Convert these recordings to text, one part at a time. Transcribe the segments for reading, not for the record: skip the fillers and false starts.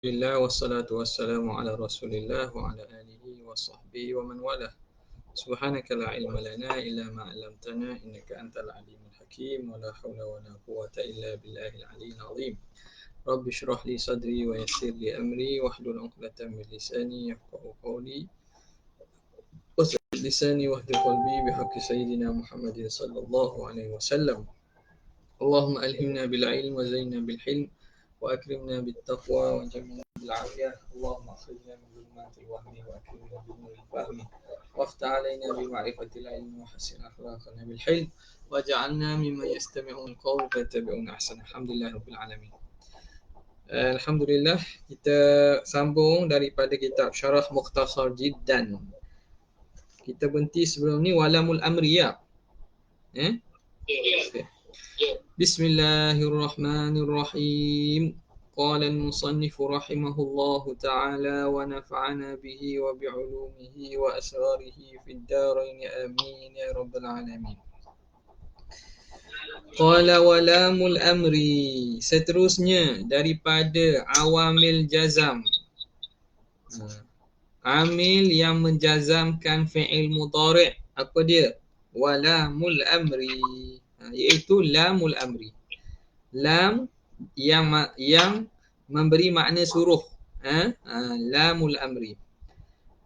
Alhamdulillah wassalatu wassalamu ala Rasulillah wa ala alihi wa sahbihi wa man walah. Subhanaka la ilma lana illa ma 'allamtana innaka antal alimul hakim wa la hawla wa la quwwata illa billahil aliyyil azim. Rabbi shrah li sadri wa yassir li amri wahlul 'uqdatam min lisani yafqahu qawli wasaddid lisani wahdil qalbi bihaqqi sayyidina Muhammadin sallallahu alaihi wasallam. Allahumma alhimna bil ilm wa zayyinna bil hilm وأكرمنا بالتقوى وجملنا بالعافية اللهم أخرجنا من ظلمات الوهم وأكرمنا بنور الفهم وافتح علينا بمعرفة العلم وحسن أخلاقنا بالحلم واجعلنا ممن يستمعون القول فيتبعون أحسنه. Alhamdulillah Rabbil Alamin. Alhamdulillah, kita sambung daripada kitab Syarah Mukhtasar Jiddan. Kita berhenti sebelum ni Walamul Amriyah. Okay. Bismillahirrahmanirrahim. Qala al-musannif rahimahullahu ta'ala wa nafa'ana bihi wa bi'ulumihi wa asrarihi fid darain amin ya rabbal alamin. Qala walamul amri, seterusnya daripada awamil jazam. Amil yang menjazamkan fi'il mudhari', apa dia? Walamul amri, iaitu lamul amri. Lam yang memberi makna suruh. Lamul amri.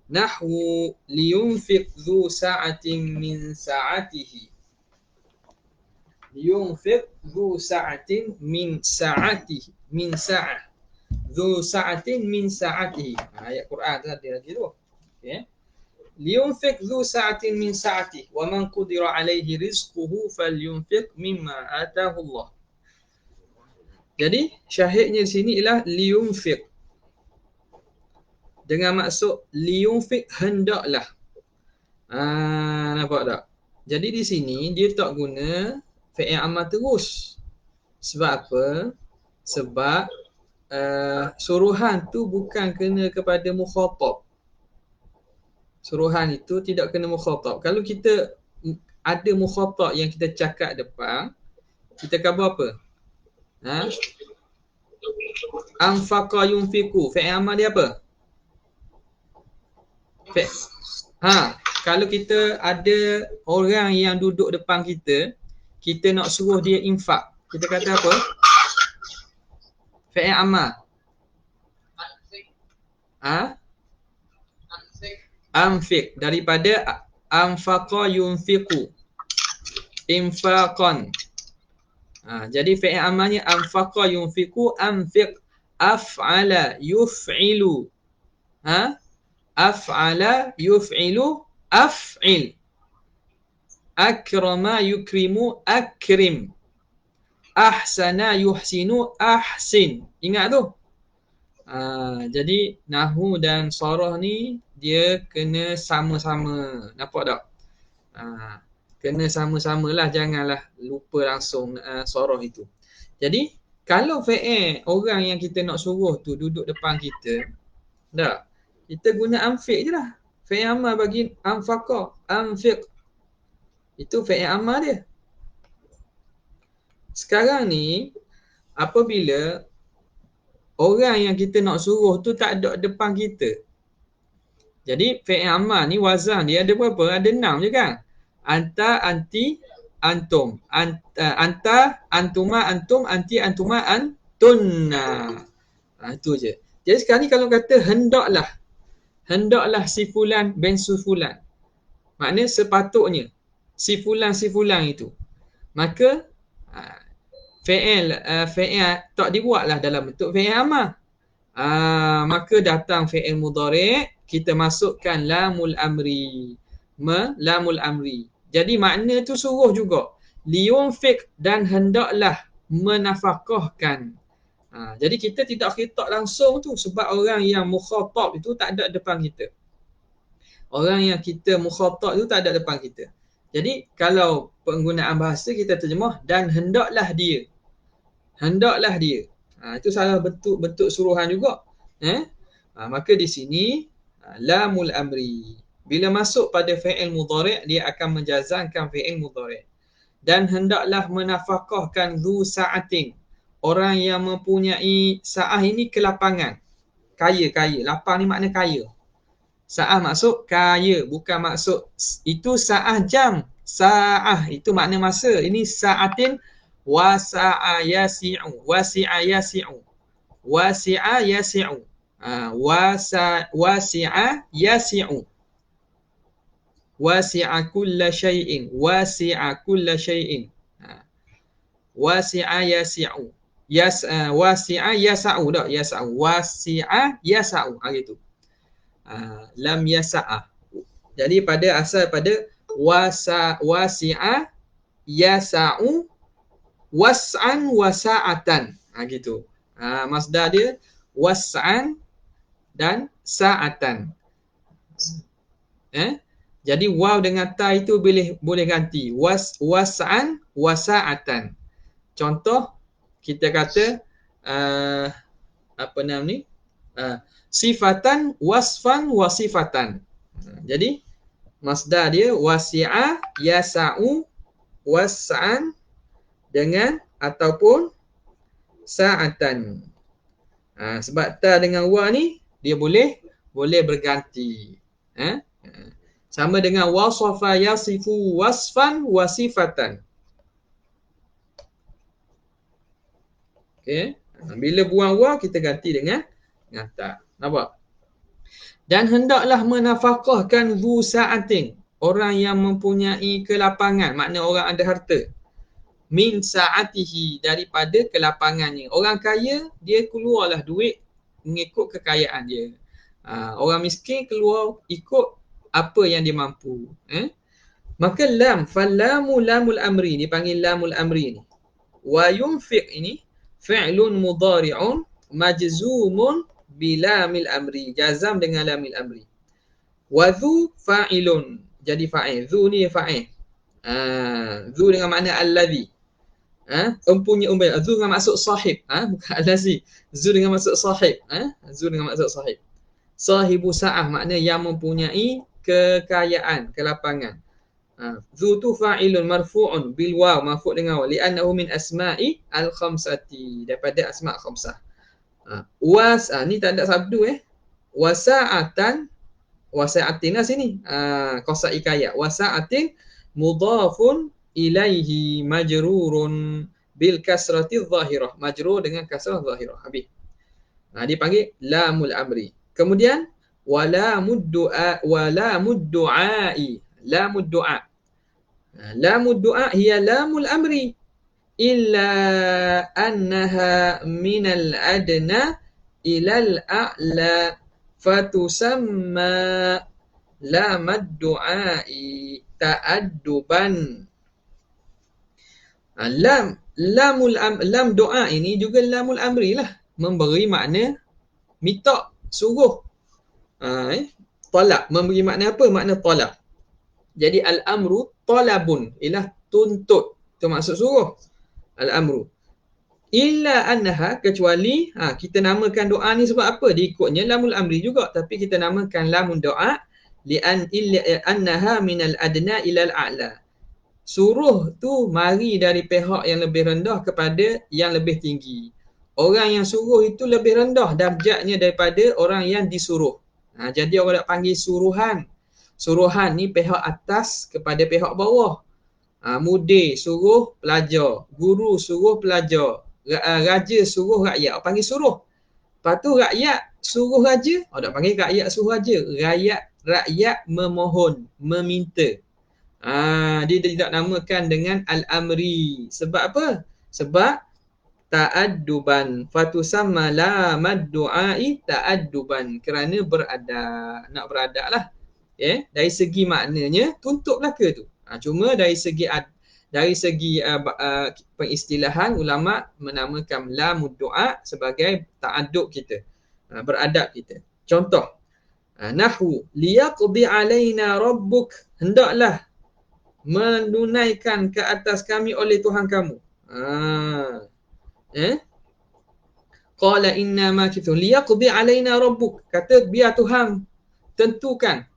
Nahwu liyunfiq dhu sa'atin min sa'atihi. Liyunfiq dhu sa'atin min sa'atihi. Min sa'ah. Dhu sa'atin min sa'atihi. Ayat Quran tu ada lagi tu. Okay. Liyunfiq dhu sa'atin min sa'atihi wa man qudira alaihi rizquhu falyunfiq mimma atahu Allah. Jadi syahidnya di sini ialah liyunfiq. Dengan maksud liyunfiq, hendaklah. Nampak tak? Jadi di sini dia tak guna fi'il amal terus. Sebab apa? Sebab suruhan tu bukan kena kepada mukhatab. Suruhan itu tidak kena mukhatab. Kalau kita ada mukhatab yang kita cakap depan, kita khabar apa? Anfaqa yunfiqu. Fi'il amal dia apa? Kalau kita ada orang yang duduk depan kita, kita nak suruh dia infak, kita kata apa? Fi'il amal. Anfiq, daripada anfaqa yunfiqu, infaqan. Jadi fi'il amalnya anfaqa yunfiqu, anfiq, af'ala yuf'ilu. Af'ala yuf'ilu, af'il. Akrama yukrimu, akrim. Ahsana yuhsinu, ahsin. Ingat tu? Jadi nahwu dan sarah ni dia kena sama-sama. Nampak tak? Kena sama-samalah, janganlah lupa langsung sarah itu. Jadi kalau fi'il orang yang kita nak suruh tu duduk depan kita, tak? Kita guna anfiq je lah. Fi'il amal bagi anfaqa, anfiq. Itu fi'il amal dia. Sekarang ni apabila orang yang kita nak suruh tu tak ada depan kita, jadi fi'il amal ni wazan dia ada berapa? Ada 6 je kan? Anta, anti, antum. Anta, antuma, antum, anti, antuma, antunna. Itu je. Jadi sekarang ni kalau kata hendaklah. Hendaklah si fulan bin si fulan. Maknanya sepatutnya si fulan itu. Maka fi'il tak dibuatlah dalam bentuk fi'il amal. Maka datang fi'il mudhari', kita masukkan lamul amri. Lamul amri. Jadi makna tu suruh juga. Liyunfiq, dan hendaklah menafkahkan. Jadi kita tidak khitab langsung tu, sebab orang yang mukhatab itu tak ada depan kita. Orang yang kita mukhatab itu tak ada depan kita. Jadi kalau penggunaan bahasa kita terjemah dan hendaklah dia. Hendaklah dia. Itu salah bentuk suruhan juga. Maka di sini lamul amri. Bila masuk pada fi'il mudhari', dia akan menjazamkan fi'il mudhari'. Dan hendaklah menafkahkan dhu sa'atin. Orang yang mempunyai sa'ah ini kelapangan. kaya. Lapang ni makna kaya. Sa'ah maksud kaya, bukan maksud itu sa'ah jam. Sa'ah itu makna masa. Ini sa'atin wasa'a yasi'u. Wasi'a yasi'u. Wasi'a yasi'u. Wasi'a yasi'u. Wasi'a kulla syai'in. Wasi'a kulla syai'in. Wasi'a yasi'u. Wasi'a yasa'u tak? Yasa'u. Wasi'a yasa'u. Gitu. Lam yasa'a. Jadi pada asal pada wasi'a yasa'u was'an wasa'atan. Gitu. Masdar dia was'an dan sa'atan. Jadi waw dengan ta itu boleh ganti was'an wasa'atan. Contoh kita kata apa nama ni? Sifatan wasfan wasifatan. Jadi masdar dia wasi'a yasa'u was'an dengan ataupun sa'atan. Sebab ta dengan wa ni dia boleh berganti. Sama dengan wasafa yasifu wasfan wasifatan. Okey. Bila buang wa kita ganti dengan ta. Nampak? Dan hendaklah menafkahkan zu sa'atin, orang yang mempunyai kelapangan, makna orang ada harta. Min sa'atihi, daripada kelapangannya. Orang kaya dia keluarlah duit mengikut kekayaan dia. Orang miskin keluar ikut apa yang dia mampu. Maka falamu lamul amri, dipanggil lamul amri ni. Wa yunfiq ini fi'lun mudhari'un majzumun bilamil amri, jazam dengan lamil amri. Wa dhu fa'ilun, jadi fa'il. Dhu ni fa'il. Dhu dengan makna alladhi. Empunya dhu dengan maksud sahib. Bukan alladhi. Dhu dengan maksud sahib. Dhu dengan maksud sahib. Sahibu sa'ah, makna yang mempunyai kekayaan, kelapangan. Dhu tu fa'ilun marfu'un bil waw, marfu' dengan waw, li'annahu min asma'i al-khamsati, daripada asma' khamsah. Ni tak ada sabdu wasa'atan, wasa'atin lah sini. Qasa ikayat. Wasa'atin mudhafun ilaihi majrurun bil kasrati dhahirah. Majrur dengan kasrah dhahirah. Habis. Dipanggil lamul amri. Kemudian walamud du'a, walamud du'ai. Lamud du'a. Lamud du'a hiya lamul amri. Illa annaha minal adna ilal a'la fatusamma lamad du'ai ta'adduban. Lam doa ini juga lamul amri lah, memberi makna minta, suruh. Talab, memberi makna apa? Makna talab. Jadi al-amru talabun, ialah tuntut, itu maksud suruh. Al-amru. Illa annaha, kecuali kita namakan doa ni sebab apa? Diikutnya lamul amri juga, tapi kita namakan lamun doa li'an illa annaha minal adna ilal a'la. Suruh tu mari dari pihak yang lebih rendah kepada yang lebih tinggi. Orang yang suruh itu lebih rendah darjatnya daripada orang yang disuruh. Jadi orang nak panggil suruhan. Suruhan ni pihak atas kepada pihak bawah. Mudir suruh pelajar, guru suruh pelajar, raja suruh rakyat, panggil suruh. Lepas tu rakyat suruh raja, tak panggil rakyat suruh raja. Rakyat memohon, meminta. Dia tidak namakan dengan al-amri. Sebab apa? Sebab ta'adduban. Fatusamma lamad du'ai ta'adduban. Kerana beradab. Nak beradab lah. Dari segi maknanya, tuntut belaka tu. Cuma dari segi pengistilahan, ulama menamakan lamud du'a sebagai ta'addub kita. Beradab kita. Contoh. Nahwu liyaqdi alaina rabbuk, hendaklah menunaikan ke atas kami oleh Tuhan kamu. Qala inna ma kithu liyaqdi alaina rabbuk, kata biar Tuhan tentukan,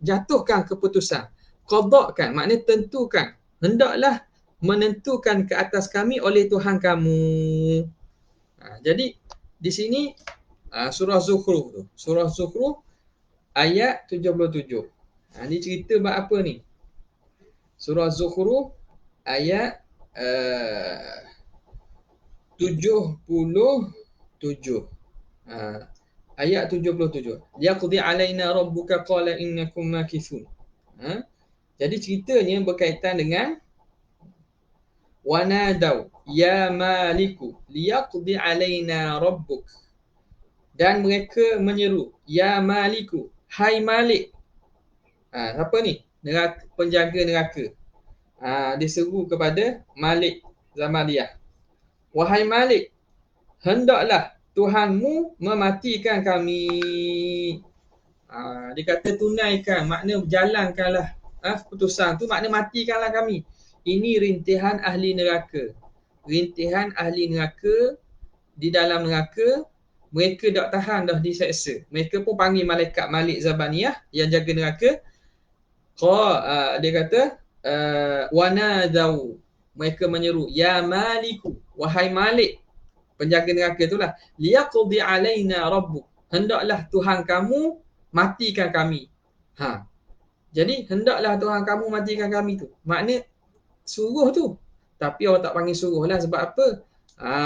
jatuhkan keputusan. Qadakkan makna tentukan, hendaklah menentukan ke atas kami oleh Tuhan kamu. Jadi di sini Surah Zukhruf tu. Surah Zukhruf ayat 77. Ni cerita bab apa ni? Surah Zukhruf ayat 77. Ayat 77. Yaqdi alaina rabbuka qala innakum makithun. Jadi ceritanya berkaitan dengan wanadau ya maliku liyaqdi alaina rabbuk. Dan mereka menyeru, ya maliku, hai malik. Siapa ni? Neraka, penjaga neraka. Dia seru kepada Malik Zamariyah. Wahai Malik, hendaklah Tuhanmu mematikan kami. Dia kata tunaikan, makna jalankanlah keputusan tu, makna matikanlah kami. Ini rintihan ahli neraka. Rintihan ahli neraka, di dalam neraka, mereka tak tahan dah diseksa. Mereka pun panggil malaikat Malik Zabaniyah yang jaga neraka. Dia kata, wanadau, mereka menyeru, ya maliku, wahai Malik, penjaga neraka itulah, liyaqdi alaina rabbuk, hendaklah Tuhan kamu matikan kami. Jadi hendaklah Tuhan kamu matikan kami tu, makna suruh tu. Tapi orang tak panggil suruh lah, sebab apa?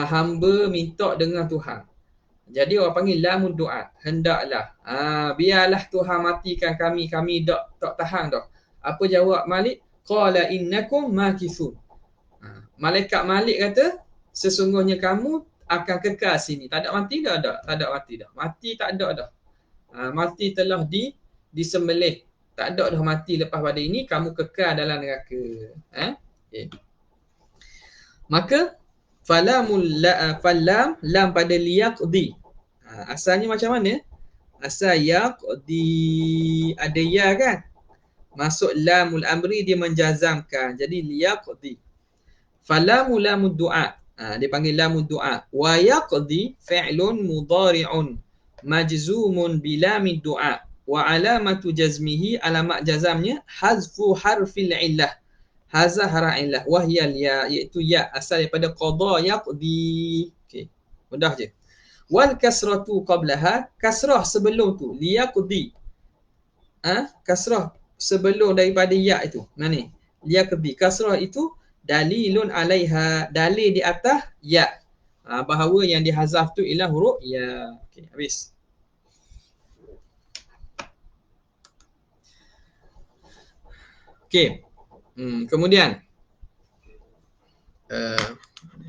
Hamba minta dengan Tuhan. Jadi orang panggil lamud du'a, hendaklah. Biarlah Tuhan matikan kami tak tahan dah. Apa jawab Malik? Qala innakum makithun. Malaikat Malik kata, sesungguhnya kamu akan kekal sini. Tak ada mati dah? Tak ada mati dah. Mati tak ada dah. Mati telah disembelih. Tak ada dah mati lepas pada ini, kamu kekal dalam neraka. Okay. Maka falam lam pada liyaqdi. Asalnya macam mana? Asal yaqdi ada ya kan? Masuk lamul amri dia menjazamkan. Jadi liyaqdi. Falamu lamud du'a. Dia panggil lamud du'a. Wa yaqdi fi'lun mudhari'un majzumun bilamid du'a. Wa alamatu jazmihi, alamat jazamnya hazfu harfil illah. Hazah harf illah wahyal ya, iaitu ya, asal daripada qada yaqdi. Okey, mudah je. Wal kasratu qablaha, kasrah sebelum tu, liyaqdi. Kasrah sebelum daripada ya itu. Mana ni? Liyaqdi. Kasrah itu dalilun alaiha, dalil di atas ya. Bahawa yang dihazaf tu ialah huruf ya. Okey, habis. Okey. Kemudian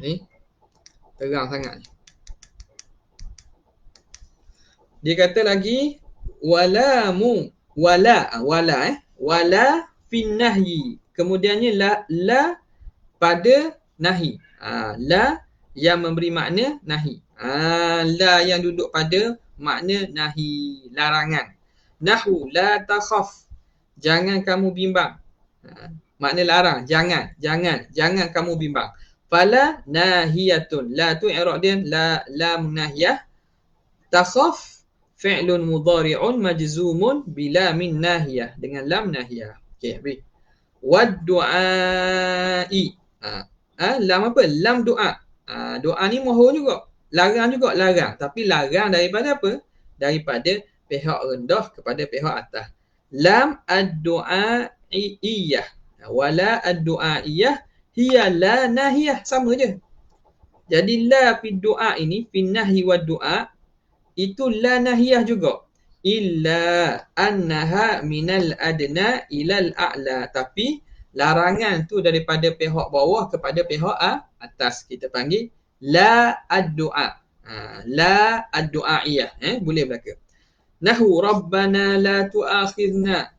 ni terang sangat ni. Dia kata lagi wala fin nahyi. Kemudiannya la pada nahi. La yang memberi makna nahi. La yang duduk pada makna nahi, larangan. Nahu la takhaf, jangan kamu bimbang. Makna larang, jangan kamu bimbang. Fala nahiyatun, la tu i'rab dia la munahiyah. Takhaf fi'lun mudhari'un majzumun bila min nahiyah, dengan lam nahiyah. Okey, habis. Wad du'ai. Lam apa? Lam doa. Doa ni mohon juga. Larang juga, larang. Tapi larang daripada apa? Daripada pihak rendah kepada pihak atas. Lam ad-du'aiyah. Wala ad-du'aiyah hiya la nahiyah. Sama je. Jadi la fi du'a ini, fi nahyi wa du'a, itu la nahiyah juga. Illa annaha minal adna ilal a'la. Tapi larangan tu daripada pihak bawah kepada pihak atas. Kita panggil la ad-du'a. La ad-du'aiyah. Boleh belaka. Nahu Rabbana la tu'akhidna.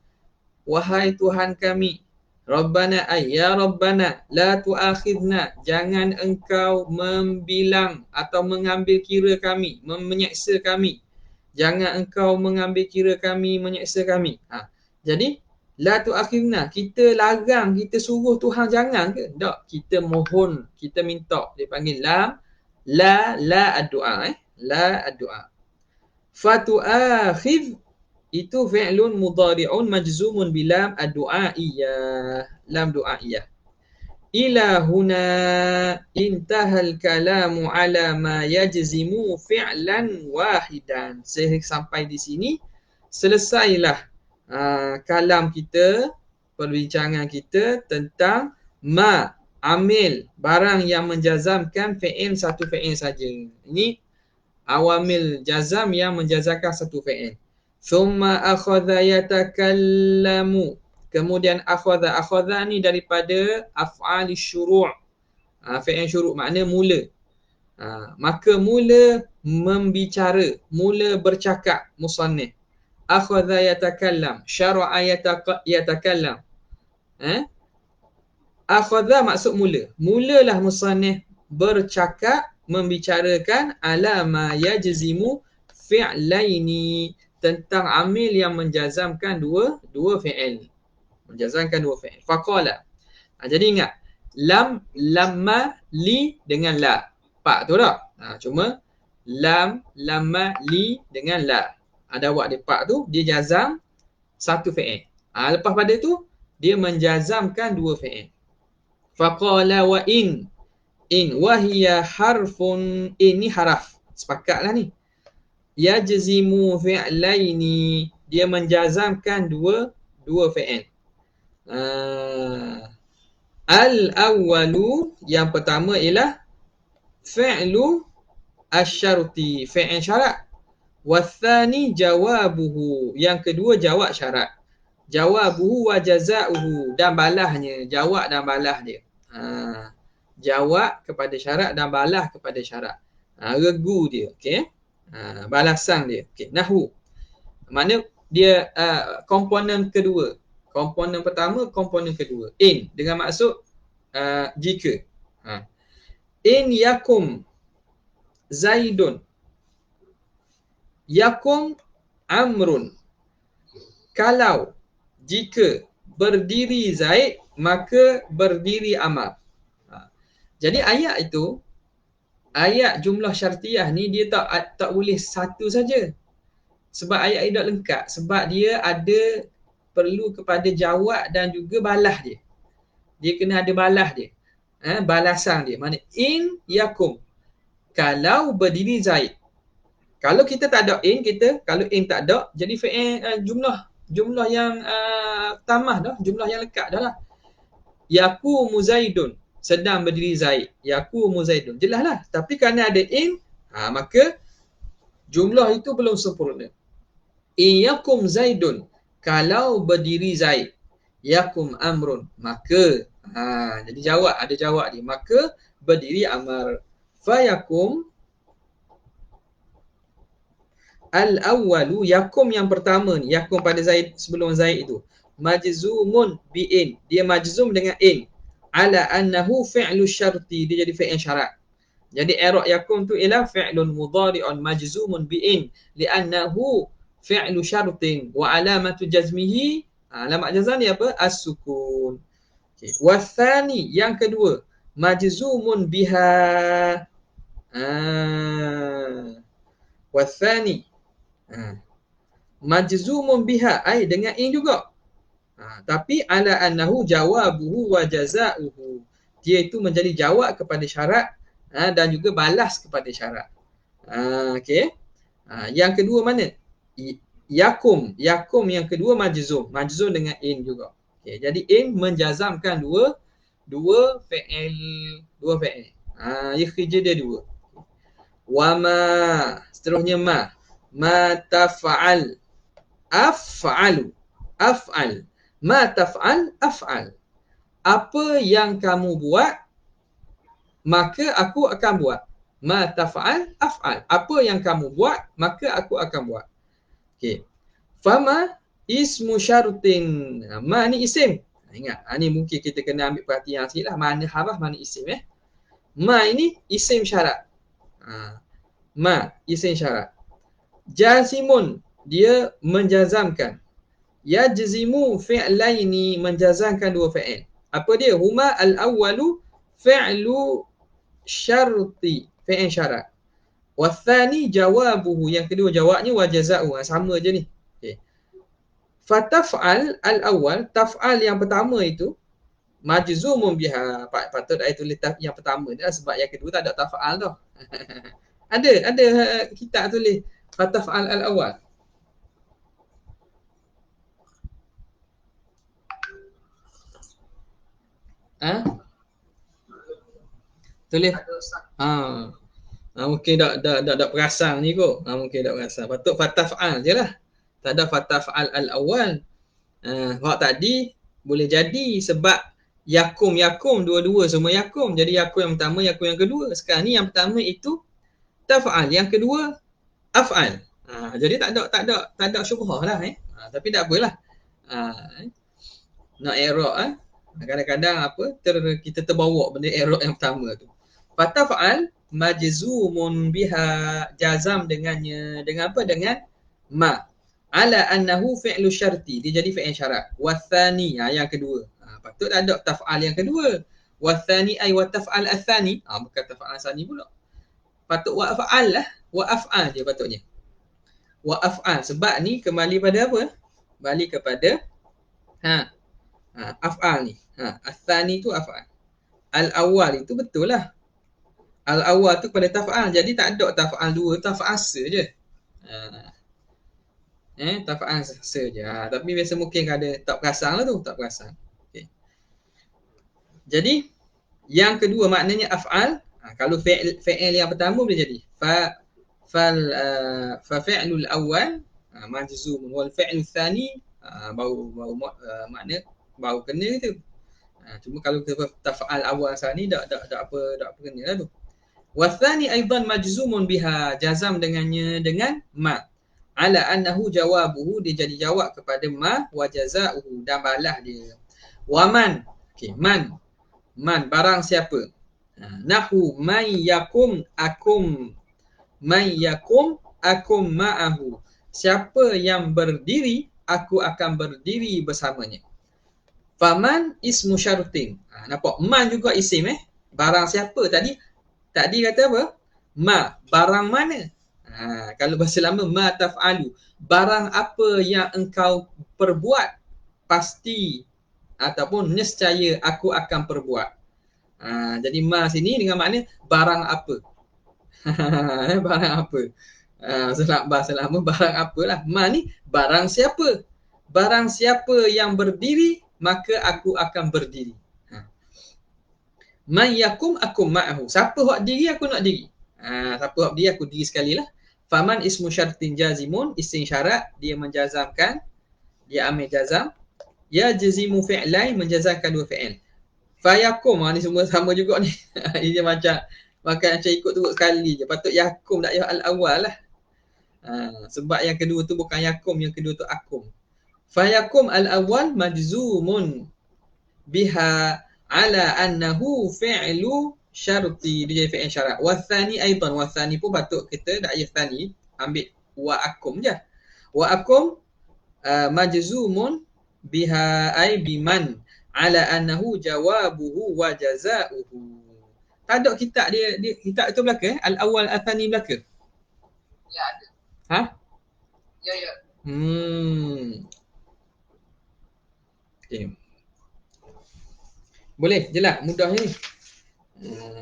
Wahai Tuhan kami. Rabbana ya Rabbana la tu'akhidna. Jangan engkau membilang atau mengambil kira kami, menyeksa kami. Jangan engkau mengambil kira kami, menyeksa kami. Jadi la tu'akhidna, kita larang, kita suruh Tuhan jangan ke? Tak, kita mohon, kita minta. Dia panggil la ad-du'a. La ad-du'a. Fatu'akhidh itu fi'lun mudhari'un majzumun bilam ad-du'aiyah. Lam du'aiyah. ila huna intahal kalamu ala ma yajzimu fi'lan wahidan. Sampai di sini selesailah kalam kita, perbincangan kita tentang ma, amil, barang yang menjazamkan fi'il satu fi'il saja. Ini awamil jazam yang menjazamkan satu fi'il. Thumma akhadha yatakallamu. Kemudian akhadha ni daripada af'al syuru'. Fi'il syuru' makna mula. Maka mula membicara, mula bercakap musannif. Akhadha yatakallam, syara'a yatakallam. Akhadha maksud mula. Mulalah musannif bercakap, membicarakan ala ma yajzimu fi'laini, tentang amil yang menjazamkan dua fi'il. Menjazamkan dua fi'il. Faqala. Jadi ingat, lamma, li dengan la. Pak tu tak? Cuma lamma, li dengan la. Ada awak dia pak tu, dia jazam satu fi'il. Lepas pada tu, dia menjazamkan dua fi'il. Faqala wa in wahiya harfun, ini haraf. Sepakatlah ni. Yajzimu fi'laini, dia menjazamkan dua fi'il. Al-awwalu, yang pertama ialah fi'lu asyarti, fi'il syarat. Wathani jawabuhu, yang kedua jawab syarat. Jawabuhu wa jaza'uhu, dan balahnya, jawab dan balah dia. Jawab kepada syarat dan balah kepada syarat. Regu dia, okey. Balasan dia. Okey, nahwu. Mana dia komponen kedua. Komponen pertama, komponen kedua. In dengan maksud jika. In yakum Zaidun, yakum Amrun. Kalau, jika berdiri Zaid, maka berdiri Amar. Jadi ayat itu, ayat jumlah syartiyah ni dia tak boleh satu saja. Sebab ayat ini tak lengkap. Sebab dia ada perlu kepada jawab dan juga balah dia. Dia kena ada balah dia. Balasan dia. Mana in yakum. Kalau berdiri Zaid. Kalau kita tak ada in, kalau in tak ada, jadi fi'il jumlah yang tamah dah, jumlah yang lekat dah lah. Yakumu Zaidun, sedang berdiri Zaid. Yakumu Zaidun. Jelas lah. Tapi kerana ada in, maka jumlah itu belum sempurna. In yakum Zaidun, kalau berdiri Zaid. Yakum Amrun, maka jadi jawab, ada jawab dia. Maka berdiri Amar. Fayakum al-awwalu, yakum yang pertama ni, yakum pada Zaid, sebelum Zaid itu. Majzumun bi'in, dia majzum dengan in. Ala annahu fi'lu syarti, dia jadi fi'il syarat. Jadi i'rab yakum tu ialah fi'lun mudhari'un majzumun bi'in li'annahu fi'lu syartin wa alamatu jazmihi, alamat jazam ni apa? As-sukun. Okay. Wathani, yang kedua, majzumun biha. Wathani, majzumun biha, ai dengan in juga. Tapi ala annahu jawabuhu wa jaza'uhu, dia itu menjadi jawab kepada syarat dan juga balas kepada syarat. Okey. Yang kedua mana? Yakum yang kedua majzum dengan in juga. Okey, jadi in menjazamkan dua fi'il. Ya, kerja dia dua. Wa ma, seterusnya ma taf'al af'alu, af'al. Ma taf'al af'al. Apa yang kamu buat, maka aku akan buat. Ma taf'al af'al. Apa yang kamu buat, maka aku akan buat. Okey. Fama ismu syartin. Ma ni isim. Ingat, ni mungkin kita kena ambil perhatian sikit lah. Mana haraf, mana isim. Ma ini isim syarat. Ma, isim syarat. Jazimun, dia menjazamkan. Yajzimu fi'laini, menjazamkan dua fi'il. Apa dia? Huma al-awwalu fi'lu syarti, fi'il syarat. Wathani jawabuhu, yang kedua jawabnya wa jaza'u. Sama je ni. Okay. Fataf'al al-awwal, taf'al yang pertama itu, majzumun biha. Patut saya tulis yang pertama dah sebab yang kedua tak ada taf'al tu. ada kita tulis fataf'al al-awwal. Ha? Tulis. Mungkin tak perasan ni kot. Mungkin tak perasan. Patut fataf'al je lah. Tak ada fataf'al al-awwal. Hak tadi boleh jadi sebab yakum dua-dua semua yakum. Jadi yakum yang pertama, yakum yang kedua. Sekarang ni yang pertama itu taf'al, yang kedua af'al. Jadi tak ada syubhah lah tapi tak apalah. Nak error kadang-kadang kita terbawa benda error yang pertama tu. Fataf'al majzumun biha, jazam dengannya dengan apa? Dengan ma. Ala annahu fi'lu syarti, dia jadi fi'il syarat. Wathani, yang kedua. Patut ada taf'al yang kedua. Wathani ay wa taf'al athani. Bukan taf'al athani pula. Patut wa af'al lah. Wa af'al je patutnya. Wa af'al. Sebab ni kembali pada apa? Kembali kepada af'al ni. Athani tu af'al. Al-awwal itu betul lah. Al-awwal tu pada taf'al. Jadi tak ada taf'al dua, taf'al saja. Taf'al saja. Tapi biasa mungkin ada tak perasan lah tu, tak perasan. Okay. Jadi yang kedua maknanya af'al. Kalau fi'il yang pertama boleh jadi fa fi'lul awwal majzum wal fi'lul thani baru makna baru kena tu. Cuma kalau taf'al awal sani tak apa kena lah tu. Wathani aidan majzumun biha, jazam dengannya dengan ma. Ala annahu jawabuhu, dia jadi jawab kepada ma, wa jazaohu, dan balas dia. Waman, man barang siapa. Nahu man yakum akum ma'ahu, siapa yang berdiri aku akan berdiri bersamanya. Faman ismu syartin. Nampak man juga isim barang siapa. Tadi kata apa? Ma, barang mana? Kalau bahasa lama ma taf'alu, barang apa yang engkau perbuat, pasti ataupun nescaya aku akan perbuat. Jadi ma sini dengan makna barang apa. Barang apa. Bahasa lama barang apalah. Ma ni barang siapa. Barang siapa yang berdiri, maka aku akan berdiri. Man yakum akum ma'ahu. Siapa hak diri, aku nak diri. Siapa hak diri, aku diri sekali lah. Faman ismu syartin jazimun, isim syarat, dia menjazamkan, dia ambil jazam. Ya jazimu fi'lai, menjazamkan dua fi'il. Fayakum, ni semua sama juga ni. Ini macam ikut turut sekali je. Patut yakum, tak ya al-awwal lah. Sebab yang kedua tu bukan yakum, yang kedua tu akum. Fayakum al-awwal majzumun biha ala annahu fi'lu syarti, dia jadi fi'il syarat. Wathani aidan, wathani pun patut kita tak ya thani, ambil wa akum je. Wa akum majzumun biha ay biman ala annahu jawabuhu wa jazaohu. Tak ada kitab dia kitab itu belaka al-awwal athani belaka? Ya ada. Ya. Okay. Boleh jelas, mudah ni.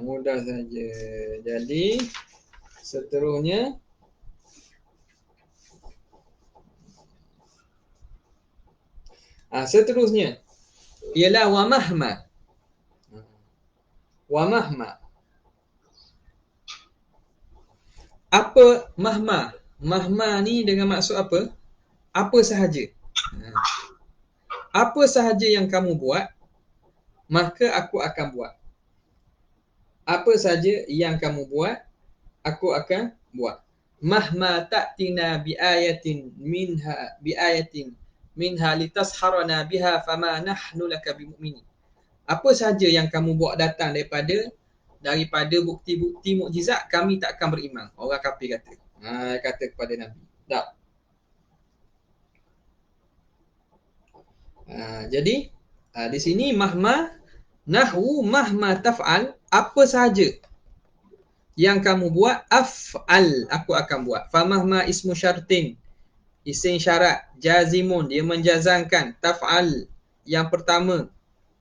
Mudah saja. Jadi seterusnya ialah wa mahma. Wa mahma. Apa mahma? Mahma ni dengan maksud apa? Apa sahaja. Apa sahaja yang kamu buat, maka aku akan buat. Apa saja yang kamu buat, aku akan buat. Mahma ta'tina biayatin minha litasharana biha fama nahnu laka bimu'minin. Apa saja yang kamu buat datang daripada bukti-bukti mukjizat, kami tak akan beriman. Orang kafir kata. Kata kepada Nabi. Tak. Jadi di sini mahma nahwu mahma taf'al, apa sahaja yang kamu buat, af'al, aku akan buat. Famahma ismu syartin, isim syarat, jazimun, dia menjazangkan, taf'al yang pertama,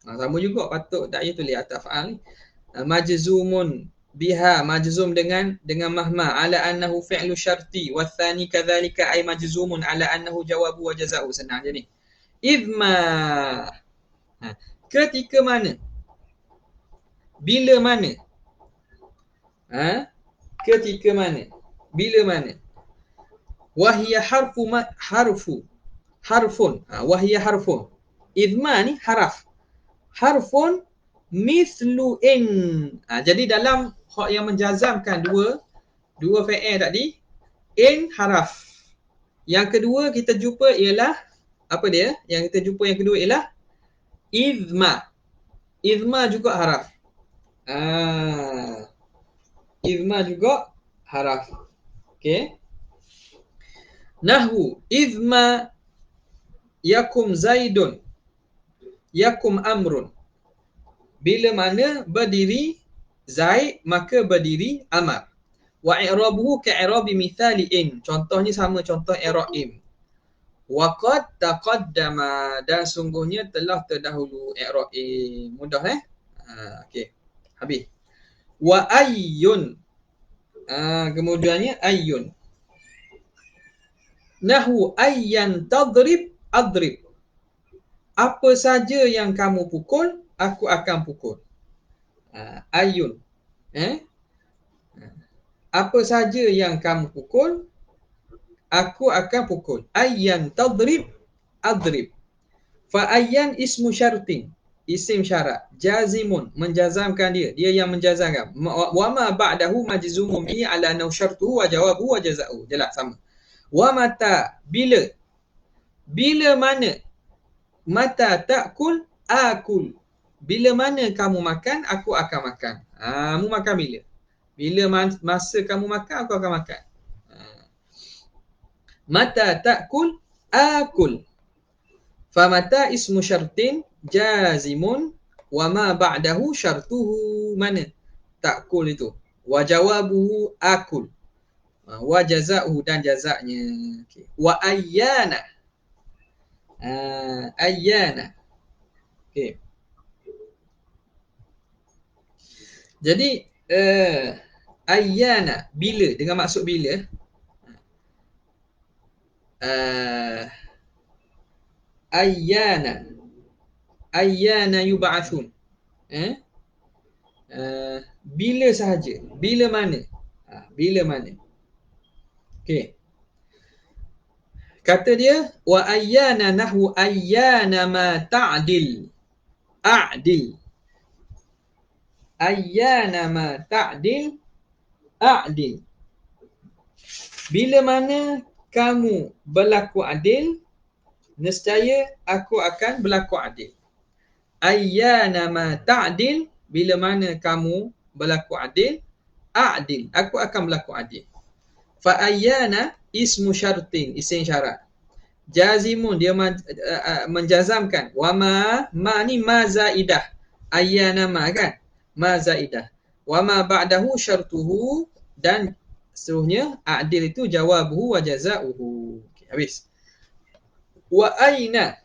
Sama juga patut tak ya tulis atas fa'al ni. Majzumun biha, majzum dengan mahma ala annahu fi'lu syarti wa tsani kadzalika ay majzumun ala annahu jawabu wa jazaa'u. Senang je ni. Idma. Ketika mana? Bila mana? Ketika mana? Bila mana? Wahia harfun. Wahia harfun. Idma ni haraf. Harfun mithlu in. Jadi dalam hak yang menjazamkan dua fi'il tadi, in haraf. Yang kedua kita jumpa ialah apa dia? Yang kita jumpa yang kedua ialah idma. Idma juga haraf. Idma juga haraf. Okey. Nahwu idma yakum zaidun yakum amrun. Bila mana berdiri Zaid maka berdiri Amar. Wa i'rabuhu ka'irabi mithali in. Contohnya sama contoh i'rab in. Wa qad taqaddama, dan sungguhnya telah terdahulu i'rab in. Mudah okey. Habis. Wa ayyun. Kemudiannya ayyun. Nahwu ayyan tadrib adrib. Apa saja yang kamu pukul, aku akan pukul. Ayyun. Apa saja yang kamu pukul, aku akan pukul. Ayyan tadrib adrib. Fa ayyan ismu syartin. Isim syarat. Jazimun. Menjazamkan dia. Dia yang menjazamkan. Wa ma ba'dahu majzumun bihi ala annahu syartuhu wa jawabuhu wa jazaa'uhu. Jelas sama. Wa mata. Bila. Bila mana. Mata ta'kul akul. Bila mana kamu makan, aku akan makan. Kamu makan bila? Bila masa kamu makan, aku akan makan. Mata ta'kul akul. Famata ismu syartin jazimun wa ma ba'dahu syartuhu mana? Ta'kul itu. Wa jawabuhu akul. Wa jazaa'uhu, dan jazaknya. Okay. Wa ayyana. Ayyana. Okay. Jadi ayyana, bila, dengan maksud bila. Ayyana yub'atsun. Bila sahaja, bila mana. Bila mana. Okey. Kata dia wa ayyana nahwu ayyana ma ta'dil. A'dil. Ayyana ma ta'dil a'dil. Bila mana kamu berlaku adil, nescaya aku akan berlaku adil. Ayyana ma ta'dil, bila mana kamu berlaku adil, a'dil, aku akan berlaku adil. Fa ayyana ismu syartin, isim syarat. Jazimun, dia menjazamkan. Wa ma ni ma zaidah. Ayyana ma kan? Ma zaidah. Wa ma ba'dahu syartuhu, dan seterusnya adil itu jawabuhu wa jazaa'uhu. Okay, habis. Wa aina.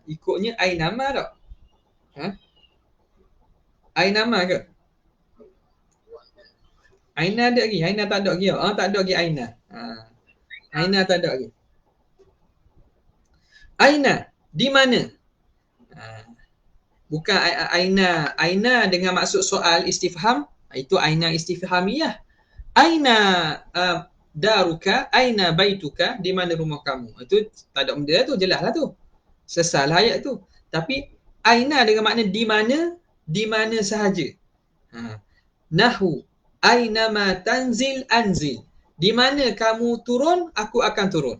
Ikutnya aina ma tak? Aina ma ke? Aina ada lagi? Aina tak ada lagi? Tak ada lagi aina. Aina tak ada lagi. Aina, di mana? Bukan aina. Aina dengan maksud soal istifham, itu aina istifhamiyah. Aina daruka, aina baituka, di mana rumah kamu. Itu tak ada benda tu, jelaslah tu. Sesalah ayat tu. Tapi aina dengan makna di mana sahaja. Nahwu aina ma tanzil anzil. Di mana kamu turun, aku akan turun.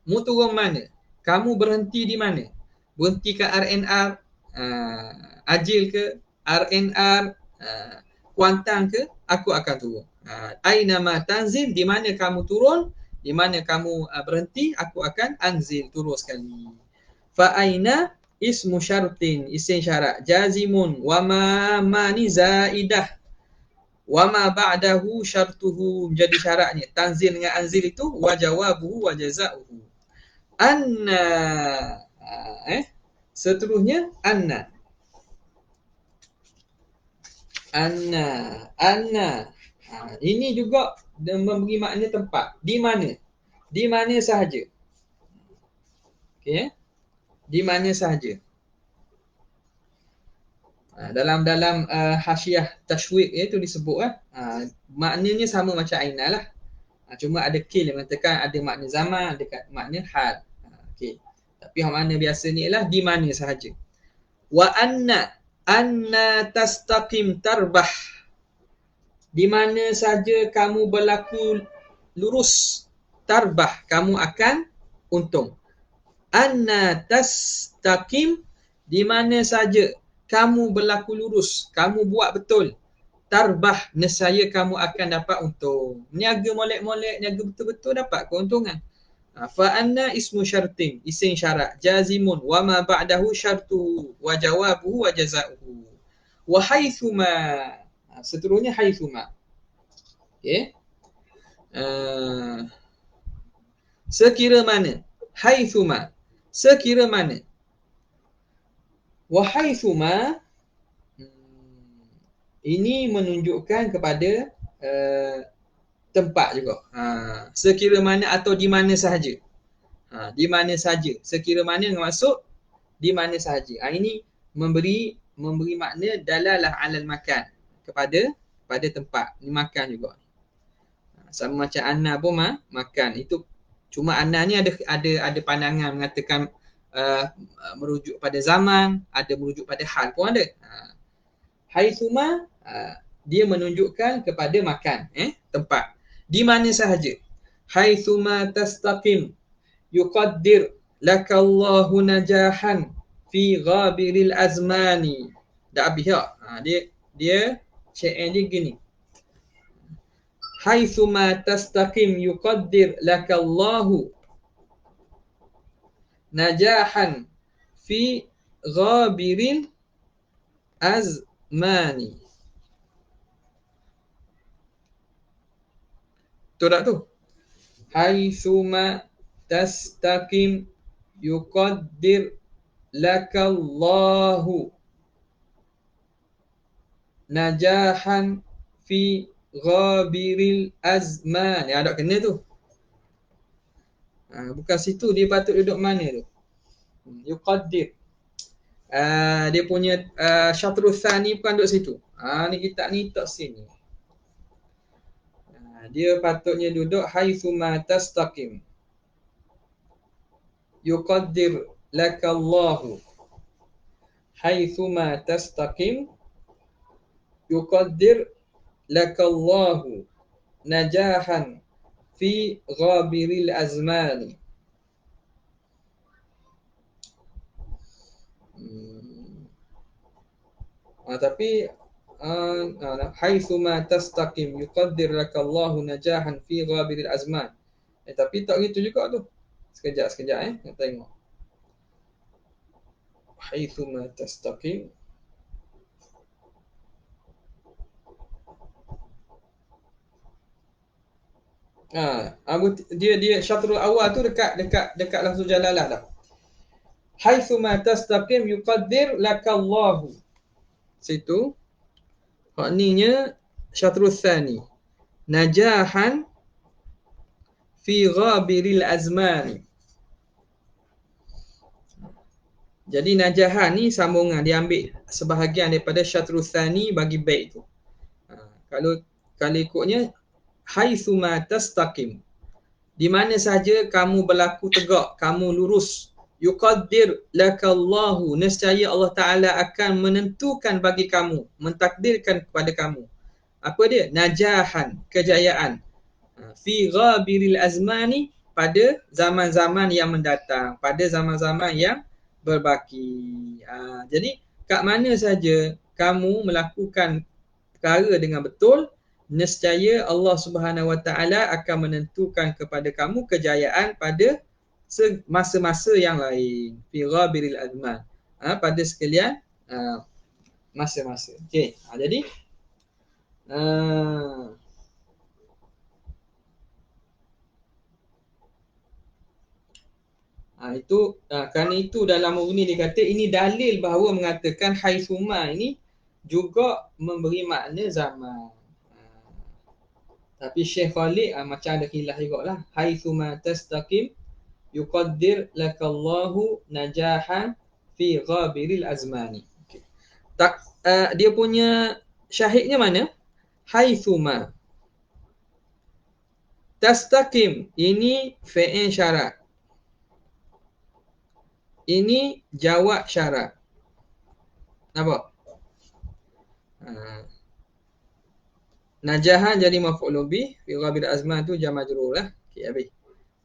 Mu turun mana? Kamu berhenti di mana? Berhenti ke RNR, Ajil ke, RNR, Kuantan ke, aku akan turun. Aina ma tanzil, di mana kamu turun, di mana kamu berhenti, aku akan anzil, turun sekali. Fa aina ismu syartin, isim syarat. Jazimun, wa ma ni zaidah. Wa ma ba'dahu syartuhu, menjadi syaratnya. Tanzil dengan anzil itu wa jawabuhu wa jazaa'uhu. Anna Seterusnya anna. Ini juga memberi makna tempat. Di mana? Di mana sahaja. Okey. Di mana sahaja. Dalam hasyiah tashwiq itu disebut maknanya sama macam aina lah. Cuma ada kil yang mengatakan ada makna zaman, ada makna hal. Okey. Tapi yang makna biasa ni ialah di mana sahaja. Wa anna tastaqim tarbah. Di mana saja kamu berlaku lurus, tarbah, kamu akan untung. Anna tastaqim, di mana saja kamu berlaku lurus, kamu buat betul, tarbah, nescaya kamu akan dapat untung. Niaga molek-molek, niaga betul-betul dapat keuntungan. Fa anna ismu syartin, isim syarat, jazimun wa ma ba'dahu syartu wa jawabuhu wa jazaohu. Wa haitsuma, seterusnya haitsuma. Okey. Sekira mana, haitsuma, sekira mana. Wa haitsuma, ini menunjukkan kepada tempat juga. Sekira mana atau di mana sahaja. Di mana sahaja. Sekira mana maksud di mana sahaja. Ini memberi makna dalalah alal makan, kepada tempat. Ini makan juga. Sama macam anna pun makan. Itu cuma anna ni ada pandangan mengatakan merujuk pada zaman, ada merujuk pada hal pun ada. Haitsuma, dia menunjukkan kepada makan, tempat. Di mana sahaja. Haitsuma tastaqim yuqaddir lakallahu najahan fi ghabiril azmani. Dah habis tak? Dia CN dia gini. Haitsuma tastaqim yuqaddir lakallahu najahan fi ghabiril azmani. Betul tak tu? Haitsuma tastaqim yuqaddir lakallahu najahan fi ghabiril azman. Ya, tak kena tu. Bukan situ, dia patut duduk mana tu? Yuqaddir. Dia punya syatrul thani bukan duduk situ. Ni kitab ni tak sini. Dia patutnya duduk haitsuma tastaqim yuqaddir lakallahu. Haitsuma tastaqim yuqaddir lakallahu najahan fi ghabiril azmani. Tapi haitsuma tastaqim yuqaddir lakallahu najahan fi ghabiril azman. Tapi tak gitu juga tu. Sekejap nak tengok. Haitsuma tastaqim. Dia syatrul awal tu dekat lafzul jalalah dah. Haitsuma tastaqim yuqaddir lakallahu. Situ. Maknanya syatrul tsani. Najahan fi ghabiril azman. Jadi najahan ni sambungan, dia ambil sebahagian daripada syatrul tsani bagi bait tu. Kalau ikutnya haitsuma tastaqim, di mana saja kamu berlaku tegak, kamu lurus, yuqaddir lakallahu, nescaya Allah Ta'ala akan menentukan bagi kamu, mentakdirkan kepada kamu. Apa dia? Najahan, kejayaan. Fi ghabiril azmani, pada zaman-zaman yang mendatang, pada zaman-zaman yang berbaki. Jadi kat mana saja kamu melakukan perkara dengan betul, nescaya Allah Subhanahu Wa Taala akan menentukan kepada kamu kejayaan pada masa-masa yang lain. Fi ghabiril azman, pada sekalian masa-masa. Okey. Jadi Kerana itu dalam murni dia kata ini dalil bahawa mengatakan haithuma ini juga memberi makna zaman. Tapi Syekh Khalid macam ada khilaf jugalah. Haithuma tastaqim yuqaddir lakallahu najahan fi ghabiril azmani. Okay. Dia punya syahidnya mana? Haithuma tastaqim ini fi'il syarat. Ini jawab syarat. Nampak? Najahan jadi maf'ul bih, fi ghabil azman tu jar majrur lah. Okey, habis.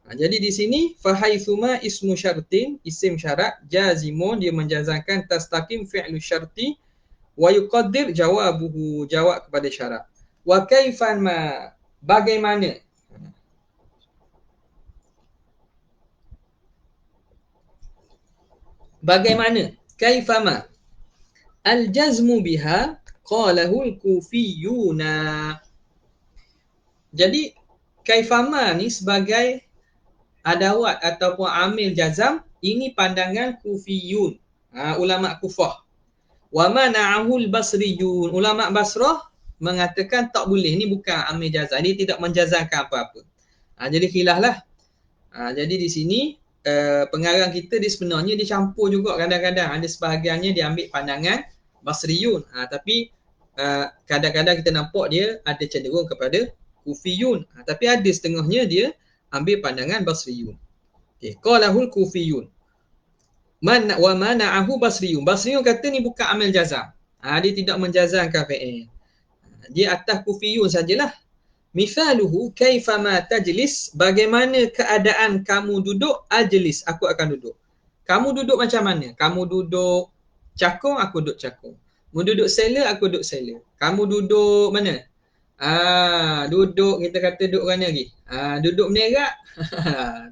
Jadi di sini fa haitsuma ismu syartin, isim syarat, jazimun dia menjazamkan tastaqim fi'lu syarti wa yuqaddir jawabuhu, jawab kepada syarat. Wa kaifan ma, bagaimana? Bagaimana? Kaifama. Al-jazmu biha qalahu al-kufiyuna. Jadi kaifama ni sebagai adawat ataupun amil jazam, ini pandangan kufiyun, ulama Kufah. Wa mana'ahu al-basriyun, ulama Basrah mengatakan tak boleh, ni bukan amil jazam, ini tidak menjazamkan apa-apa. Jadi khilaflah. Jadi di sini pengarang kita dia sebenarnya dia campur juga kadang-kadang, ada sebahagiannya dia ambil pandangan Basriyun, tapi kadang-kadang kita nampak dia ada cenderung kepada Kufiyun, tapi ada setengahnya dia ambil pandangan Basriyun. Okey, qalahul Kufiyun wa mana'ahu Basriyun. Basriyun kata ni bukan amil jazam, dia tidak menjazamkan fi'il, dia atas Kufiyun sajalah. Misaluhu kaifama tajlis, bagaimana keadaan kamu duduk, ajlis, aku akan duduk. Kamu duduk macam mana? Kamu duduk cakung, aku duduk cakung. Kamu duduk sela, aku duduk sela. Kamu duduk mana? Duduk, kita kata duduk mana lagi? Duduk menerak.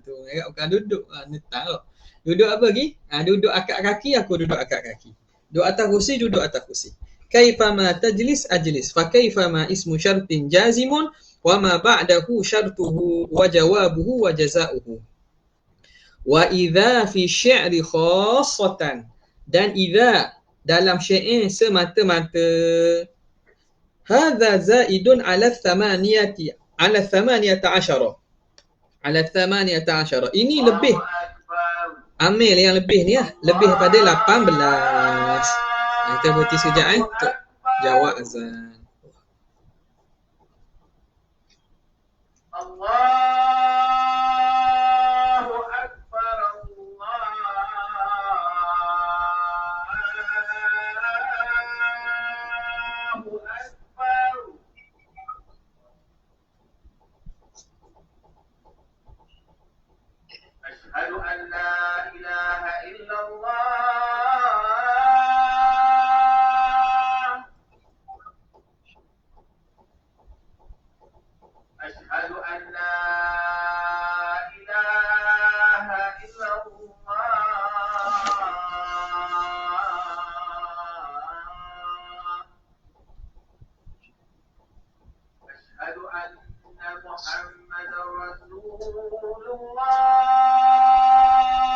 Tu menerak bukan duduk, netang tak. Duduk apa lagi? Duduk akak kaki, aku duduk akak kaki. Duduk atas kursi, duduk atas kursi. Kaifama tajlis, ajlis. Fa kaifama ismu syartin jazimun wa ma ba'dahu syartuhu wa jawabuhu wa jazauhu. Wa idza fi syi'ri khassatan, dan idza dalam syair semata-mata, hadza zaidun ala thamaniyati ala thamaniyata asyara, ini lebih amil yang lebih ni lah, lebih pada 18. Kita berhenti sekejap untuk jawab azan. Allahu Akbar, Allahu Akbar. Asyhadu an la ilaha illallah. Asyhadu an la ilaha illallah. Asyhadu anna Muhammadar Rasulullah.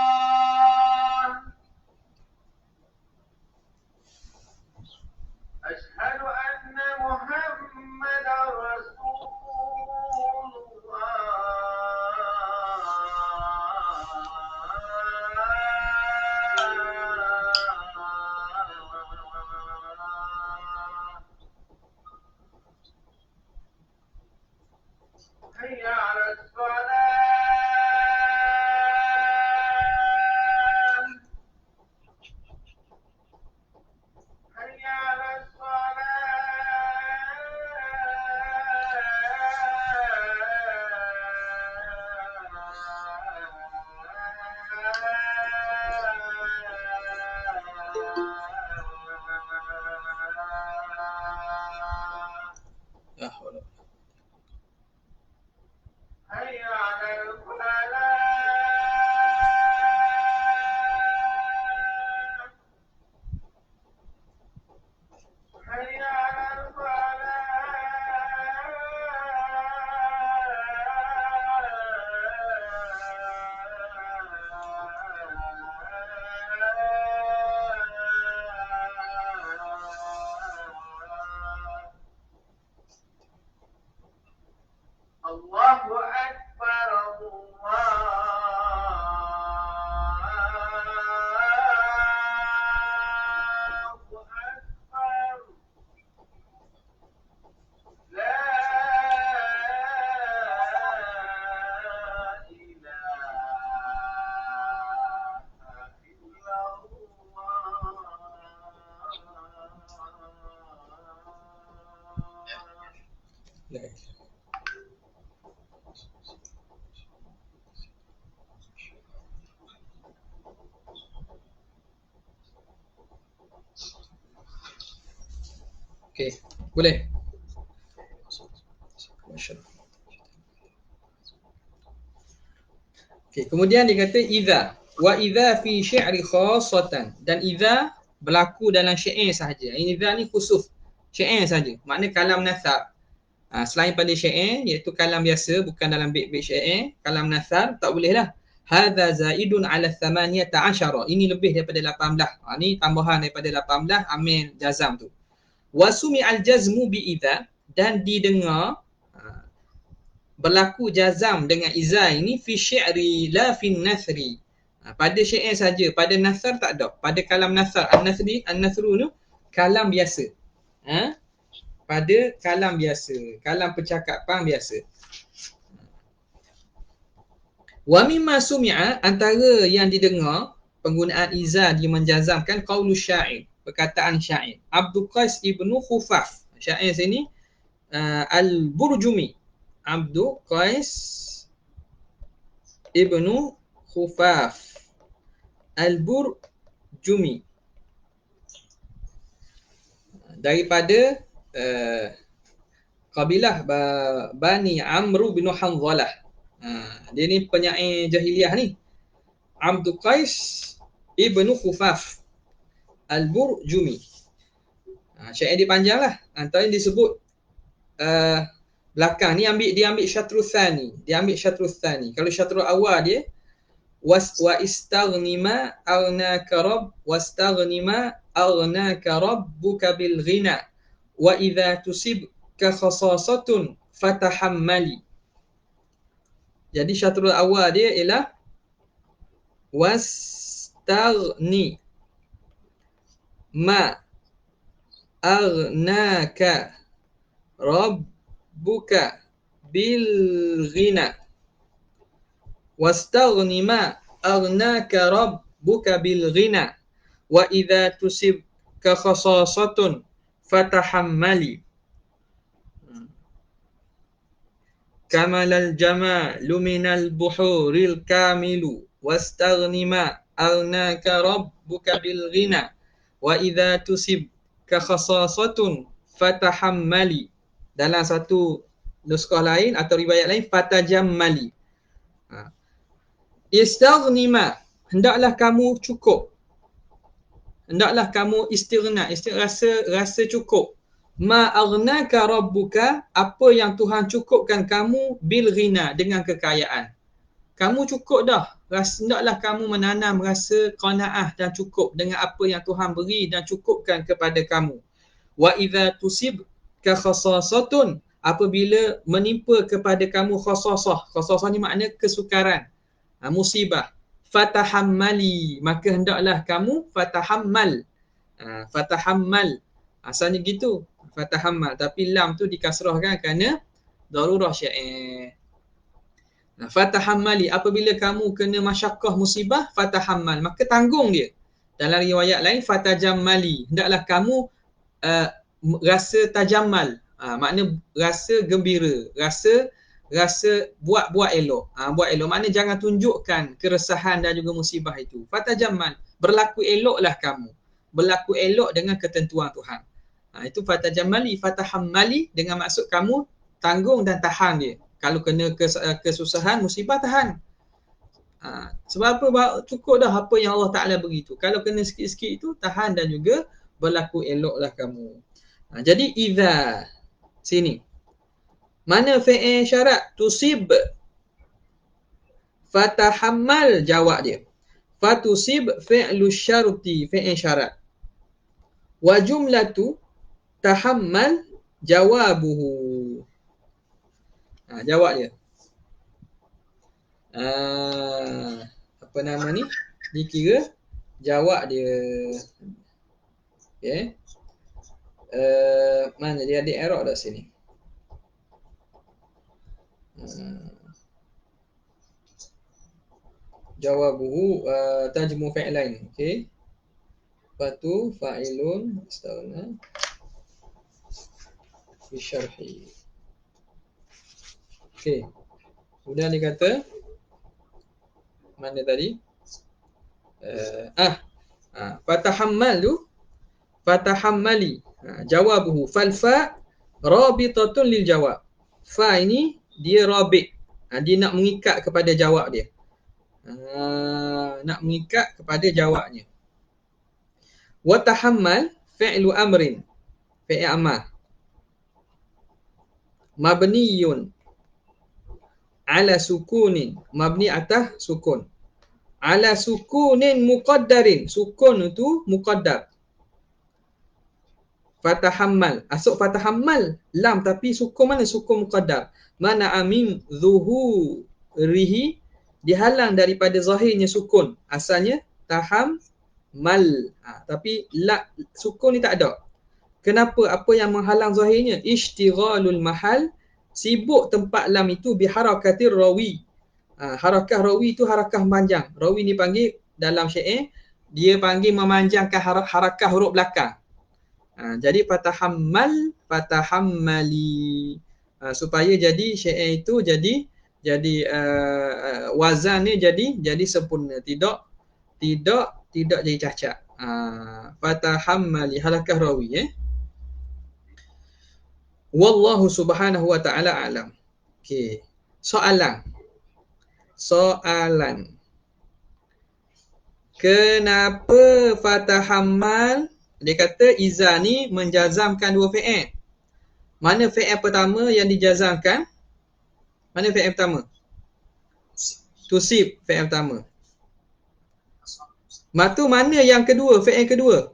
Okey, boleh. Okey, kemudian dia kata idza wa idza fi syi'ri khassatan, dan idza berlaku dalam syair sahaja. Ini idza ni khusus syair sahaja. Makna kalam nasab. Selain pada syair iaitu kalam biasa bukan dalam bait-bait syair, kalam nasab tak boleh lah. Hadza zaidun ala 18. Ini lebih daripada 18. Ni tambahan daripada 18 amil jazam tu. Wa sumi'al jazmu bi idza, dan didengar berlaku jazam dengan iza ini fi syi'ri la fi nasri. Pada syair saja, pada nasar tak ada. Pada kalam nasar, an-nasru tu kalam biasa. Pada kalam biasa, kalam percakapan biasa. Wa mimma sumi'a, antara yang didengar penggunaan iza dia menjazamkan qaulu syair, perkataan syair. Abdul Qais ibnu Khufaf. Syair sini Al-Burjumi. Abdul Qais ibnu Khufaf Al-Burjumi, daripada kabilah Bani Amru bin Hanzalah. Dia ni penyair jahiliah ni. Abdul Qais ibnu Khufaf Al-Burjumi. Syair dia panjang lah. Antara yang disebut belakang ni dia ambil syatrul thani. Dia ambil syatrul thani. Kalau syatrul awal dia wa istaghnima aghnaka rabb wastaghnima aghnaka rabbuka bil ghina wa idza tusibka khasasatun fatahammali. Jadi syatrul awal dia ialah wastaghni ma aghnaka rabbuka bil ghina wastaghni ma aghnaka rabbuka bil ghina wa idza tusibka khasasatun fatahammali. Kamalal jamalu minal buhuril kamilu wastaghni ma aghnaka rabbuka bil ghina wa idza tusibka khasasatun fatahammali. Dalam satu nuskah lain atau riwayat lain fatajammali. Istaghnima, hendaklah kamu cukup. Hendaklah kamu istighna, rasa cukup. Ma aghnaka rabbuka, apa yang Tuhan cukupkan kamu bil ghina, dengan kekayaan. Kamu cukup dah. Hendaklah kamu menanam rasa qanaah dan cukup dengan apa yang Tuhan beri dan cukupkan kepada kamu. Wa idza tusibka khasasatun, apabila menimpa kepada kamu khasasah. Khasasah ni makna kesukaran, musibah. Fatahammali, maka hendaklah kamu fatahammal. Fatahammal, asalnya gitu, fatahammal, tapi lam tu dikasrahkan kerana darurah syair. Fatahammali, apabila kamu kena masyakkah musibah, fatahammal, maka tanggung dia. Dalam riwayat lain fatajammali, hendaklah kamu rasa tajammal, makna rasa gembira, rasa buat elok. Buat elok makna jangan tunjukkan keresahan dan juga musibah itu. Fatajammal, berlaku eloklah kamu. Berlaku elok dengan ketentuan Tuhan. Itu fatajammali, fatahammali, dengan maksud kamu tanggung dan tahan dia. Kalau kena kesusahan, musibah, tahan. Sebab apa? Cukup dah apa yang Allah Ta'ala beri tu. Kalau kena sikit-sikit itu, tahan dan juga berlaku eloklah kamu. Jadi idza sini mana fi'il syarat? Tusib, fatahammal, jawab dia. Fatusib fi'lu syarti, fi'il syarat. Wa jumlatu tahammal jawabuhu. Jawab dia. Apa nama ni? Dikira jawab dia. Okay. Mana dia ada error dah sini? Jawabuhu tajmu fi'lain. Okey. Fatu fa'ilun istagna fi syarhi. Okey. Kemudian dia kata mana tadi? Fatahammal tu fatahammali. Jawabuhu fal fa rabitatun lil jawab. Fa ini dia rabit. Dia nak mengikat kepada jawab dia. Nak mengikat kepada jawabnya. Wa tahammal fi'lu amrin. Fi'il amar. Mabniyun ala sukunin. Mabni atas sukun. Ala sukunin muqaddarin. Sukun itu muqaddar. Fatahammal. Asuk fatahammal. Lam tapi sukun mana? Sukun muqaddar. Mana amin zuhurihi. Dihalang daripada zahirnya sukun. Asalnya tahammal. Tapi sukun ni tak ada. Kenapa? Apa yang menghalang zahirnya? Ishtighalul mahal. Sibuk tempat lam itu biharakatir rawi. Harakah rawi itu harakah panjang. Rawi ni panggil dalam syair, dia panggil memanjangkan harakah huruf belakang. Jadi fatahammali. Supaya jadi syair itu jadi wazan ni jadi sempurna. Tidak jadi cacat. Fatahammali harakah rawi. Wallahu subhanahu wa ta'ala alam. Okey. Soalan. Kenapa fatahammal? Dia kata iza ni menjazamkan dua fi'il. Mana fi'il pertama yang dijazamkan? Mana fi'il pertama? Tusib fi'il pertama. Matu mana yang kedua? Fi'il kedua.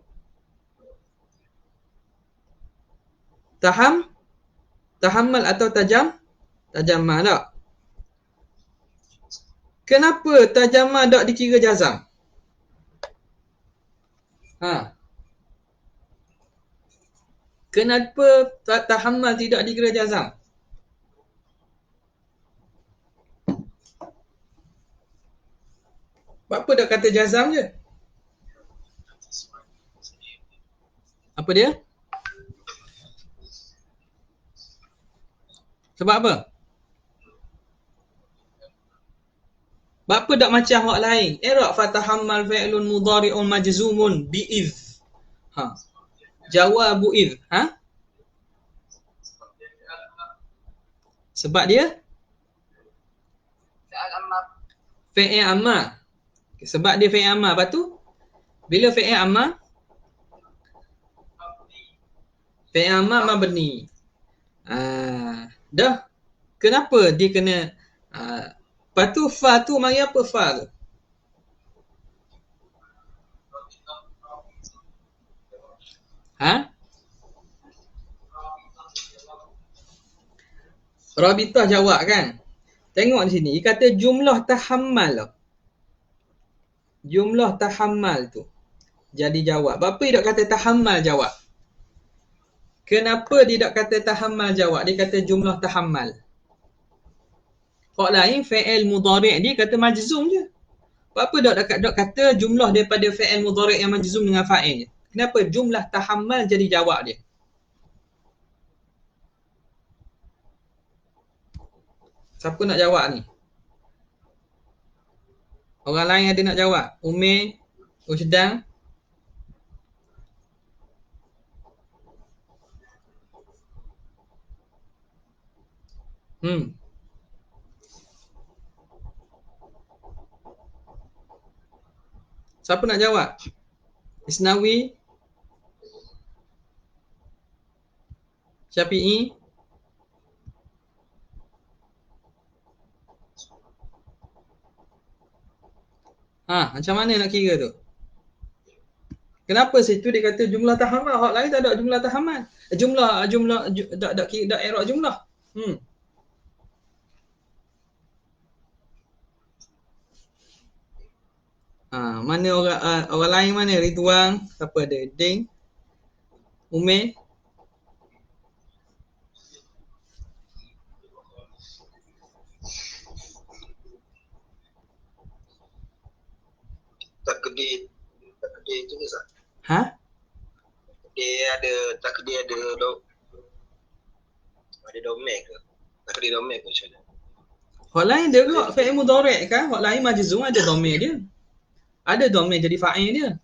Tahammal atau tajammal tak? Kenapa tajammal tak dikira jazam? Kenapa tahammal tidak dikira jazam? Apa dah kata jazam je? Apa dia? Sebab apa? Sebab apa tak macam hak lain? I'rab fatahammal fi'lun mudhari'un majzumun bi'idh. Jawabu idh. Sebab dia? Fi'il amar. Sebab dia fi'il amar. Lepas tu? Bila fi'il amar? Fi'il amar mabni. Dah. Kenapa dia kena lepas tu fa tu mari apa fa tu? Rabitah jawab kan? Tengok di sini. Dia kata jumlah tahammal. Jumlah tahammal tu. Jadi jawab. Apa dia kata tahammal jawab? Kenapa dia tak kata tahammal jawab? Dia kata jumlah tahammal. Hak lain fi'il mudhari' dia kata majzum je. Apa tak kata jumlah daripada fi'il mudhari' yang majzum dengan fa'il je? Kenapa jumlah tahammal jadi jawab dia? Siapa nak jawab ni? Orang lain ada nak jawab? Umir, Ushdang. Siapa nak jawab? Isnawi, Syafi'i. Macam mana nak kira tu? Kenapa situ dia kata jumlah tahammal, hak lain tak ada jumlah tahammal. Jumlah tak kira, tak i'rab jumlah. Mana orang lain mana? Ridwan, siapa ada? Ding, Umir. Takdir tu ke Ustaz? Dia ada takdir ada domain ke? Takdir domain ke macam mana? Hak lain dia juga fi'il mudhari' kan? Hak lain majzum ada domain dia. Ada domain jadi fa'il dia.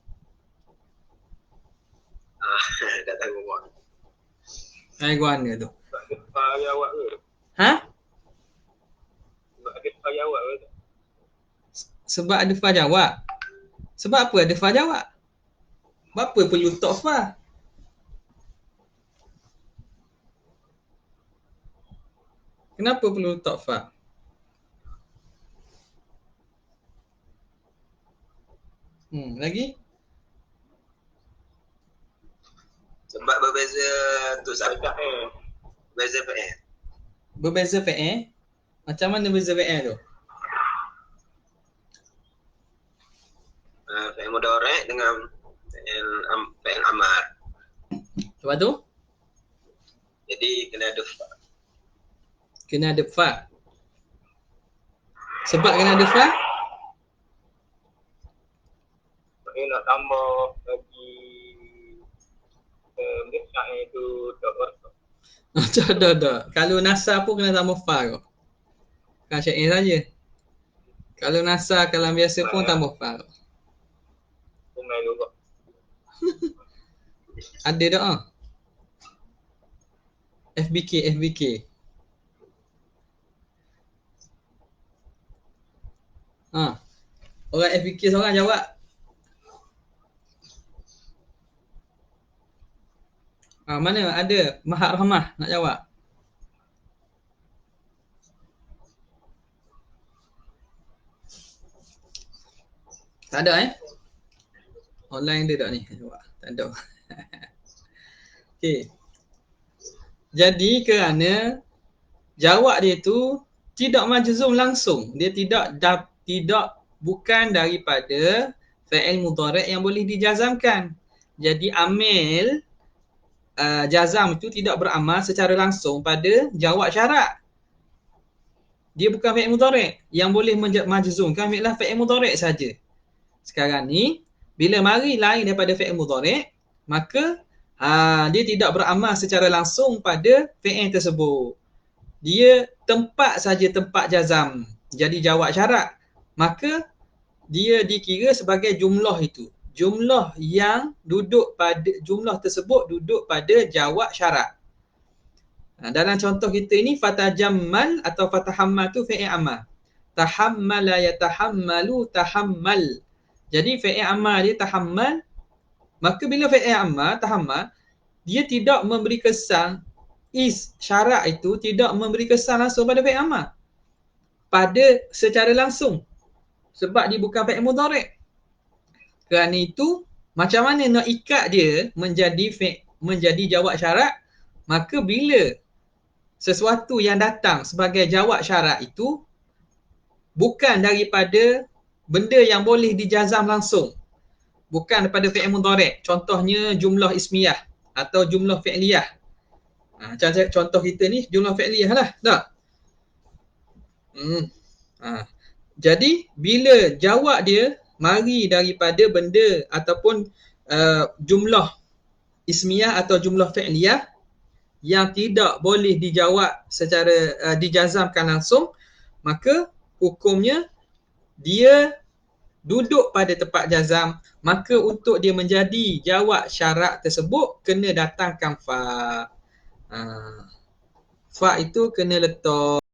Iguana tu. Sebab ada fa jawab ke? Ha? Sebab ada fa jawab ke? Sebab ada fa jawab. Sebab apa ada fa jawab? Apa perlu letak fa? Kenapa perlu letak fa? Lagi? Sebab berbeza tu Ada Ustaz. Berbeza fi'il. Berbeza fi'il? Macam mana berbeza fi'il tu? Fi'il mudhari' dengan fi'il amar. Lepas tu? Jadi kena ada fa. Kena ada fa. Sebab kena ada fa? Saya nak tambah lagi syair tu Tak. Kalau nasar pun kena tambah fa kau. Bukan syair saja. Kalau nasar kalam biasa pun tambah fa. Pemain juga. Ada tak ah? FBK. Orang FBK seorang jawab. Mana ada Mahat Rahmah nak jawab? Tak ada Online ada tak ni? Jawab. Tak ada. Okey. Jadi kerana jawab dia tu tidak majzum langsung. Dia tidak bukan daripada fi'il mudhari' yang boleh dijazamkan. Jadi amil jazam itu tidak beramal secara langsung pada jawab syarat. Dia bukan fi'il mudhari'. Yang boleh majzumkan ialah fi'il mudhari' saja. Sekarang ni bila mari lain daripada fi'il mudhari', maka dia tidak beramal secara langsung pada fi'il tersebut. Dia tempat saja tempat jazam jadi jawab syarat. Maka dia dikira sebagai jumlah itu. Jumlah yang duduk pada jumlah tersebut duduk pada jawab syarat. Dalam contoh kita ini fatajammal atau fatahammal tu fi'il amal. Tahammala yatahammalu tahammal. Jadi fi'il amal dia tahammal. Maka bila fi'il amal tahammal, dia tidak memberi kesan syarat itu tidak memberi kesan langsung pada fi'il amal. Pada secara langsung. Sebab dia bukan fi'il mudhari'. Kerana itu macam mana nak ikat dia menjadi jawab syarat? Maka bila sesuatu yang datang sebagai jawab syarat itu bukan daripada benda yang boleh dijazam langsung. Bukan daripada fi'il mudhari'. Contohnya jumlah ismiyah atau jumlah fi'liyah. Contoh kita ni jumlah fi'liyah lah. Tak? Jadi bila jawab dia mari daripada benda ataupun jumlah ismiyah atau jumlah fi'liyah yang tidak boleh dijawab secara dijazamkan langsung, maka hukumnya dia duduk pada tempat jazam. Maka untuk dia menjadi jawab syarat tersebut kena datangkan fa. Fa itu kena letak